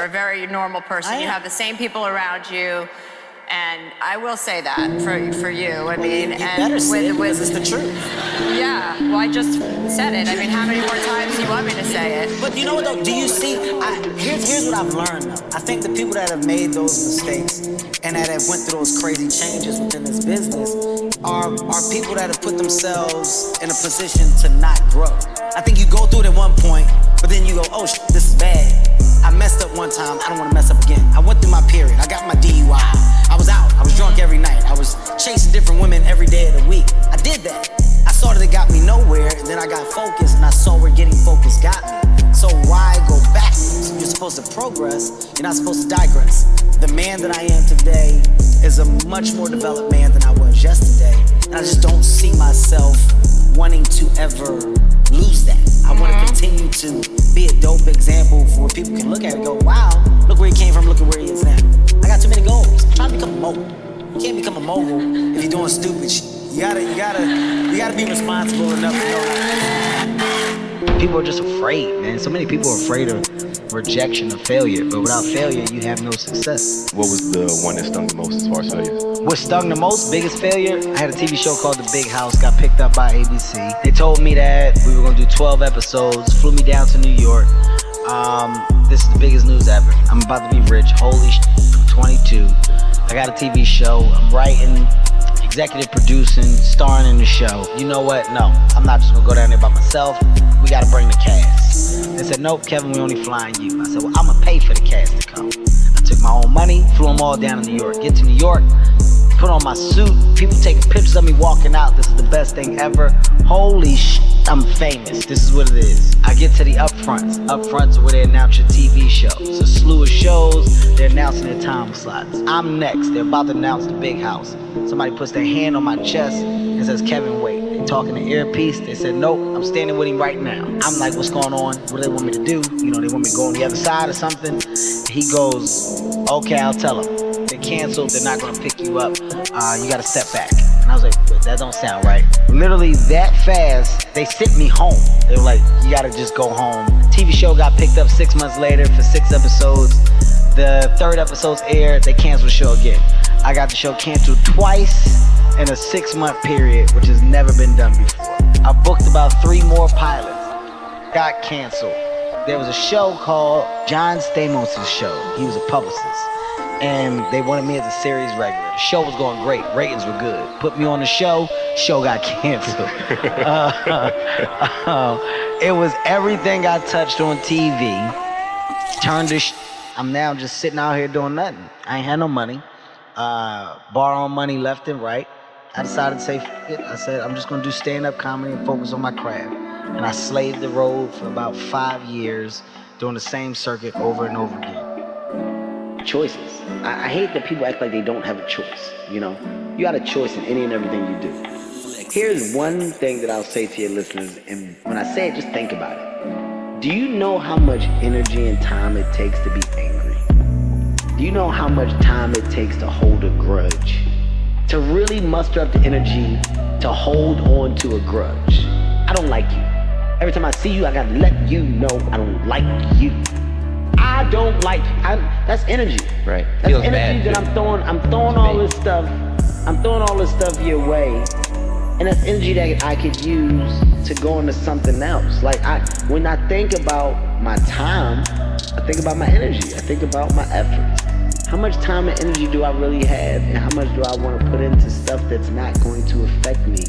You're a very normal person. You have the same people around you. And I will say that for you. I mean, you better say it because it's the truth. Yeah, well, I just said it. I mean, how many more times do you want me to say it? But you know what, though? Do you see? Here's what I've learned, though. I think the people that have made those mistakes and that have went through those crazy changes within this business are people that have put themselves in a position to not grow. I think you go through it at one point, but then you go, oh, this is bad. I messed up one time. I don't want to mess up again. I went through my period. I got my DUI. I was out. I was drunk every night. I was chasing different women every day of the week. I did that. I saw that it got me nowhere, and then I got focused, and I saw where getting focused got me. So why go backwards? You're supposed to progress. You're not supposed to digress. The man that I am today is a much more developed man than I was yesterday, and I just don't see myself wanting to ever lose that. I want to continue to be a dope example for where people can look at it and go, wow, look where he came from, look at where he is now. I got too many goals. I'm trying to become a mogul. You can't become a mogul if you're doing stupid shit. You gotta be responsible enough to know that. People are just afraid, man. So many people are afraid of rejection or failure, but without failure, you have no success. What was the one that stung the most as far as failure? What stung the most, biggest failure? I had a TV show called The Big House, got picked up by ABC. They told me that we were gonna do 12 episodes, flew me down to New York. This is the biggest news ever. I'm about to be rich, holy shit, I'm 22. I got a TV show, I'm writing, executive producing, starring in the show. You know what? No, I'm not just gonna go down there by myself. We gotta bring the cast. They said, nope, Kevin, we only flying you. I said, well, I'm gonna pay for the cast to come. I took my own money, flew them all down to New York. Get to New York, put on my suit, people taking pictures of me walking out. This is the best thing ever. Holy shit, I'm famous. This is what it is. I get to the upfronts. Upfronts are where they announce your TV shows. It's a slew of shows, they're announcing their time slots. I'm next, they're about to announce The Big House. Somebody puts their hand on my chest and says, Kevin, wait. They talking the earpiece, they said, nope, I'm standing with him right now. I'm like, what's going on? What do they want me to do? You know, they want me to go on the other side or something? He goes, okay, I'll tell them. They're canceled, they're not gonna pick you up. You gotta step back. And I was like, that don't sound right. Literally that fast, they sent me home. They were like, you gotta just go home. TV show got picked up 6 months later for 6 episodes. The 3rd episode's aired, they canceled the show again. I got the show canceled twice in a 6-month period, which has never been done before. I booked about 3 more pilots, got canceled. There was a show called John Stamos' show. He was a publicist. And they wanted me as a series regular. The show was going great, ratings were good. Put me on the show got canceled. It was everything I touched on TV. Turned to I'm now just sitting out here doing nothing. I ain't had no money. Borrowing money left and right. I decided to say, F it. I said, I'm just gonna do stand-up comedy and focus on my craft. And I slaved the road for about 5 years, doing the same circuit over and over again. Choices. I hate that people act like they don't have a choice, you know? You got a choice in any and everything you do. Here's one thing that I'll say to your listeners, and when I say it, just think about it. Do you know how much energy and time it takes to be angry? Do you know how much time it takes to hold a grudge? To really muster up the energy to hold on to a grudge. I don't like you. Every time I see you, I gotta let you know I don't like you. I don't like you. That's energy. Right. That's Feels energy bad. that I'm throwing all this stuff. I'm throwing all this stuff your way. And that's energy that I could use to go into something else. Like when I think about my time, I think about my energy. I think about my efforts. How much time and energy do I really have, and how much do I want to put into stuff that's not going to affect me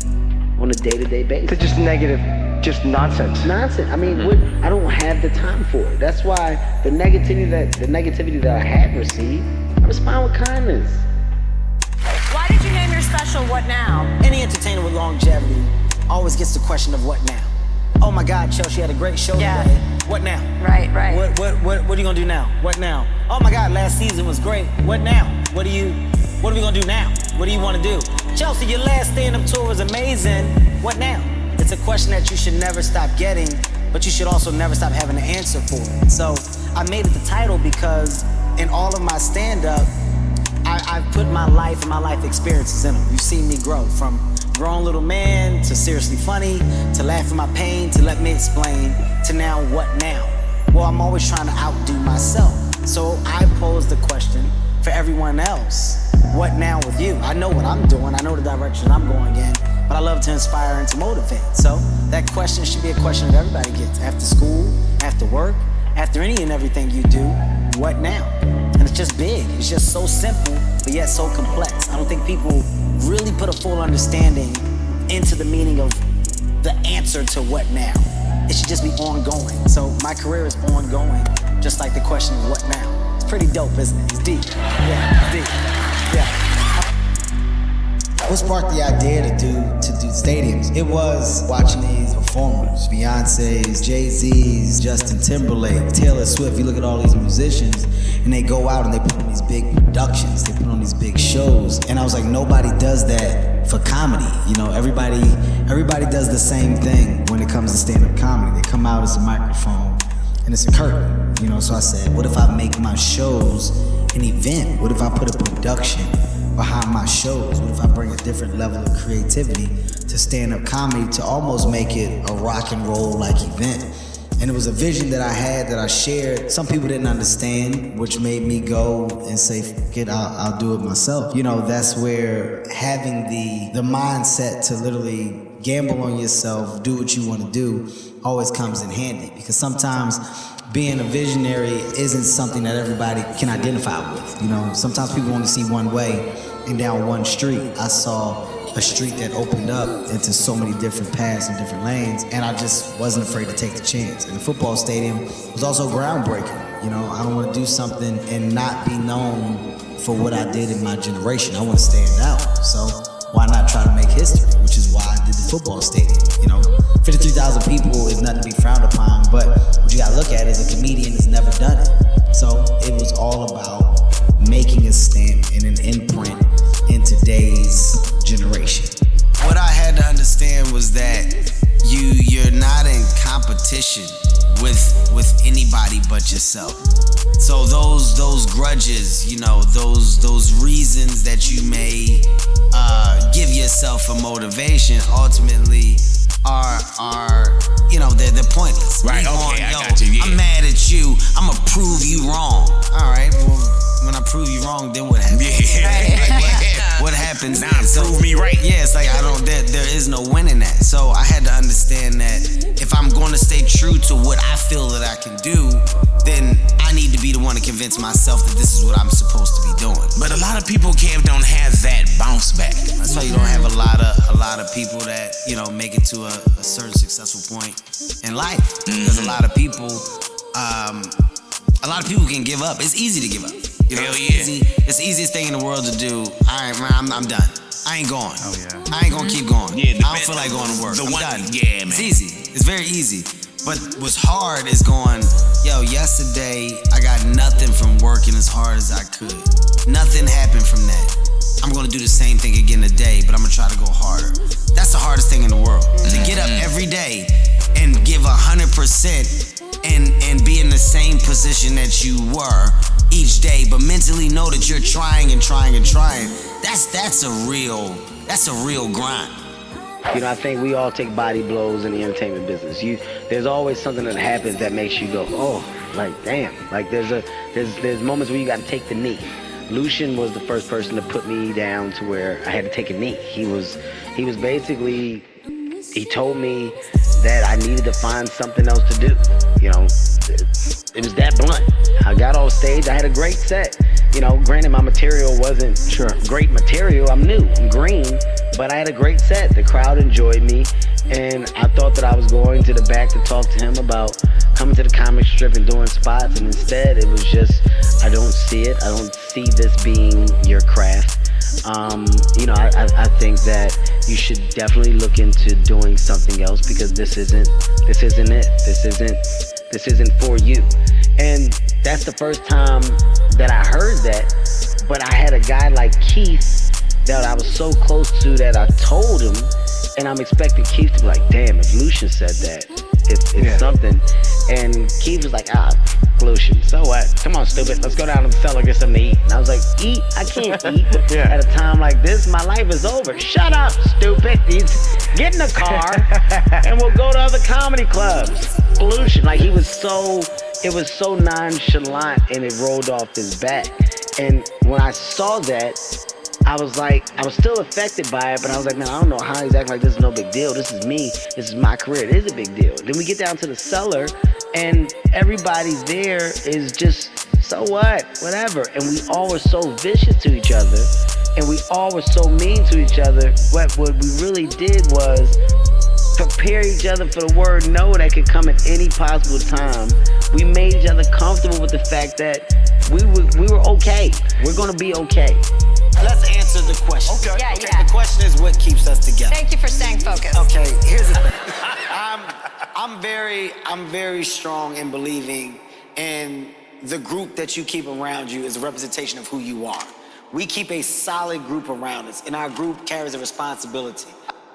on a day-to-day basis? It's just negative, just nonsense. Nonsense. I mean, I don't have the time for it. That's why the negativity that I had received, I respond with kindness. Why did you name your special What Now? Any entertainer with longevity always gets the question of what now? Oh my God, Chelsea had a great show today. What now? Right. What are you gonna do now? What now? Oh my God, last season was great. What now? What are we gonna do now? What do you wanna do? Chelsea, your last stand-up tour was amazing. What now? It's a question that you should never stop getting, but you should also never stop having an answer for it. So I made it the title because in all of my stand-up, I've put my life and my life experiences in them. You've seen me grow from grown little man to seriously funny, to laugh at my pain, to let me explain, to now what now? Well, I'm always trying to outdo myself. So I posed the question for everyone else. What now with you? I know what I'm doing. I know the direction I'm going in, but I love to inspire and to motivate. So that question should be a question that everybody gets. After school, after work, after any and everything you do, what now? And it's just big. It's just so simple, but yet so complex. I don't think people really put a full understanding into the meaning of the answer to what now. It should just be ongoing. So my career is ongoing, just like the question of what now. It's pretty dope, isn't it? It's deep. Yeah, it's deep. Yeah. What sparked the idea to do stadiums? It was watching these performers, Beyonce's, Jay-Z's, Justin Timberlake, Taylor Swift. You look at all these musicians and they go out and they put on these big productions, they put on these big shows. And I was like, nobody does that for comedy. You know, everybody does the same thing when it comes to stand-up comedy. They come out as a microphone and it's a curtain. You know, so I said, what if I make my shows an event? What if I put a production behind my shows? What if I bring a different level of creativity to stand-up comedy to almost make it a rock and roll like event? And it was a vision that I had, that I shared. Some people didn't understand, which made me go and say, "Fuck it, I'll do it myself." You know, that's where having the mindset to literally gamble on yourself, do what you want to do, always comes in handy. Because sometimes being a visionary isn't something that everybody can identify with. You know, sometimes people only see one way and down one street. I saw a street that opened up into so many different paths and different lanes, and I just wasn't afraid to take the chance. And the football stadium was also groundbreaking. You know, I don't want to do something and not be known for what I did in my generation. I want to stand out. So why not try to make history, which is why I did the football stadium. You know, 53,000 people is nothing to be frowned upon, but what you gotta look at is a comedian has never done it. So it was all about making a stamp and an imprint in today's generation. What I had to understand was that you're not in competition with anybody but yourself. So those grudges, you know, those reasons that you may give yourself a motivation, ultimately are you know, they're pointless. Right, okay, I got you, yeah. I'm mad at you, I'ma prove you wrong. All right, well, when I prove you wrong, then what happens? Yeah. What happens? Nah, prove me right. Yeah, it's like there is no winning that. So I had to understand that if I'm going to stay true to what I feel that I can do, then I need to be the one to convince myself that this is what I'm supposed to be doing. But a lot of people, Kev, don't have that bounce back. That's why you don't have a lot of people that, you know, make it to a certain successful point in life. Because a lot of people can give up. It's easy to give up. You know, hell yeah. It's the easiest thing in the world to do. All right, man, I'm done. I ain't going. Oh, yeah. I ain't gonna keep going. Yeah, I don't feel like going to work. I'm done. Yeah, man. It's easy. It's very easy. But what's hard is going, yo, yesterday I got nothing from working as hard as I could. Nothing happened from that. I'm gonna do the same thing again today, but I'm gonna try to go harder. That's the hardest thing in the world. To get up every day and give 100% and be in the same position that you were each day, but mentally know that you're trying and trying and trying. That's a real grind. You know, I think we all take body blows in the entertainment business. There's always something that happens that makes you go, oh, like damn. Like there's moments where you got to take the knee. Lucian was the first person to put me down to where I had to take a knee. He was basically, he told me that I needed to find something else to do. You know, it was that blunt. I got off stage, I had a great set. You know, granted my material wasn't great material. I'm new, I'm green, but I had a great set. The crowd enjoyed me, and I thought that I was going to the back to talk to him about coming to the comic strip and doing spots, and instead it was just, I don't see it. I don't see this being your craft. You know, I think that you should definitely look into doing something else, because this isn't it. This isn't for you. And that's the first time that I heard that. But I had a guy like Keith that I was so close to that I told him, and I'm expecting Keith to be like, damn, if Lucian said that, it's something. And Keith was like, Lucian, so what? Come on, stupid. Let's go down to the cellar and get something to eat. And I was like, eat? I can't eat. At a time like this, my life is over. Shut up, stupid. Get in the car and we'll go to other comedy clubs. Lucian, like, he was so it was so nonchalant and it rolled off his back. And when I saw that, I was still affected by it, but I was like, man, I don't know how he's acting like this is no big deal. This is me. This is my career. It is a big deal. Then we get down to the cellar, and everybody there is just, so what? Whatever. And we all were so vicious to each other, and we all were so mean to each other. What we really did was prepare each other for the word no that could come at any possible time. We made each other comfortable with the fact that we were okay. We're gonna be okay. Let's answer the question. Okay. Yeah. The question is what keeps us together. Thank you for staying focused. Okay, here's the thing. I'm very strong in believing in the group that you keep around you is a representation of who you are. We keep a solid group around us, and our group carries a responsibility.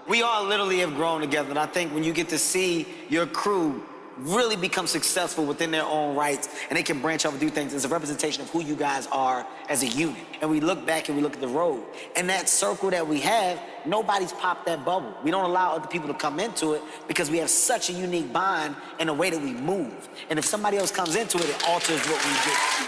We all literally have grown together, and I think when you get to see your crew really become successful within their own rights, and they can branch off and do things, it's a representation of who you guys are as a unit. And we look back and we look at the road. And that circle that we have, nobody's popped that bubble. We don't allow other people to come into it because we have such a unique bond in the way that we move. And if somebody else comes into it, it alters what we do.